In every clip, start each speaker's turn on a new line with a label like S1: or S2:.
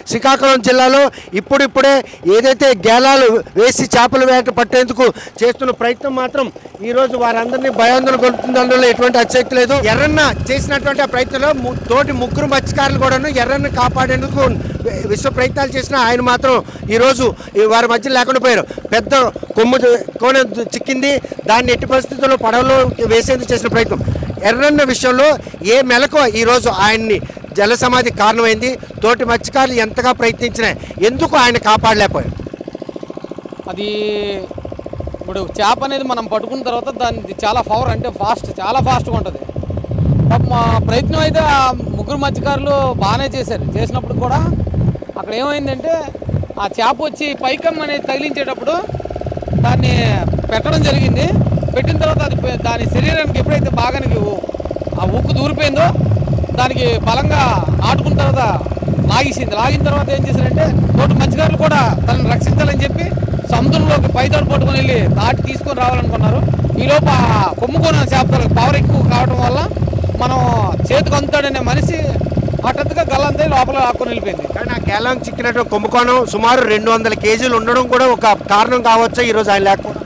S1: శ్రీకాకుళం జిల్లాలో ఇప్పుడిప్పుడే ఏదైతే గేలాలు వేసి చేపల వేట పట్టేందుకు చేస్తున్న ప్రయత్నం మాత్రం ఈరోజు వారందరినీ భయాందోళన కొడుతుందనలో ఎటువంటి అతిశక్తి లేదు. ఎర్రన్న చేసినటువంటి ఆ ప్రయత్నంలో తోటి ముగ్గురు మత్స్యకారులు కూడాను ఎర్రన్న కాపాడేందుకు విశ్వ ప్రయత్నాలు చేసిన ఆయన మాత్రం ఈరోజు వారి మధ్య లేకుండా పోయారు. పెద్ద కొమ్ము కోన చిక్కింది, దాన్ని ఎట్టి పరిస్థితుల్లో పడవలో వేసేందుకు చేసిన ప్రయత్నం. ఎర్రన్న విషయంలో ఏ మెలకు ఈరోజు ఆయన్ని జల సమాధి కారణమైంది. తోటి మత్స్యకారులు ఎంతగా ప్రయత్నించినా ఎందుకు ఆయన కాపాడలేకపోయారు?
S2: అది ఇప్పుడు చేప అనేది మనం పట్టుకున్న తర్వాత దాన్ని చాలా పవర్ అంటే చాలా ఫాస్ట్గా ఉంటుంది. మా ప్రయత్నం అయితే ఆ ముగ్గురు మత్స్యకారులు బాగానే చేసినప్పుడు కూడా అక్కడ ఏమైందంటే ఆ చేప వచ్చి పైకం అనేది తగిలించేటప్పుడు దాన్ని పెట్టడం జరిగింది. పెట్టిన తర్వాత అది దాని శరీరానికి ఎప్పుడైతే బాగా ఆ ఉక్కు దూరిపోయిందో దానికి బలంగా ఆటుకున్న తర్వాత లాగిన తర్వాత ఏం చేశారంటే తోటి మత్స్యకారులు కూడా తనని రక్షించాలని చెప్పి సముద్రంలోకి పైతోడు పట్టుకొని వెళ్ళి దాటి తీసుకొని రావాలనుకున్నారు. ఈలోపు ఆ కొమ్ముకొని చేపలకు పవర్ ఎక్కువ కావడం వల్ల మనం చేతికి అందుతాడనే మనిషి హఠాత్తుగా గల్లంతా లోపల ఆకుని వెళ్ళిపోయింది.
S1: కానీ ఆ గేలం చిక్కినట్టు కుంభకోణం సుమారు 200 కేజీలు ఉండడం కూడా ఒక కారణం కావచ్చు ఈరోజు ఆయన లేకపోవడం.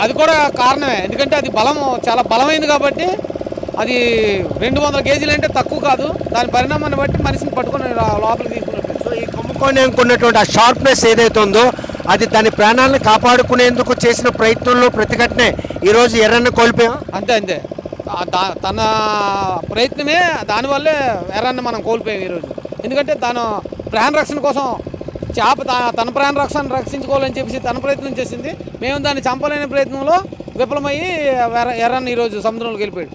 S2: అది కూడా కారణమే. ఎందుకంటే అది చాలా బలమైంది కాబట్టి అది 200 కేజీలు అంటే తక్కువ కాదు. దాని పరిణామాన్ని బట్టి మనిషిని పట్టుకొని లోపలికి తీసుకున్నట్టు.
S1: సో ఈ కుంభకోణంకి ఉన్నటువంటి ఆ షార్ప్నెస్ ఏదైతే ఉందో అది దాని ప్రాణాలను కాపాడుకునేందుకు చేసిన ప్రయత్నంలో ప్రతిఘటనే ఈరోజు ఎర్రన్న కోల్పోయాం.
S2: అంతే తన ప్రయత్నమే దానివల్లే ఎర్రన్న మనం కోల్పోయాం ఈరోజు. ఎందుకంటే తను ప్రాణ రక్షణ కోసం చేప తన ప్రాణ రక్షించుకోవాలని చెప్పేసి తన ప్రయత్నం చేసింది. మేము దాన్ని చంపలేని ప్రయత్నంలో విఫలమయ్యి ఎర్రన్న ఈరోజు సముద్రంలోకి వెళ్ళిపోయాడు.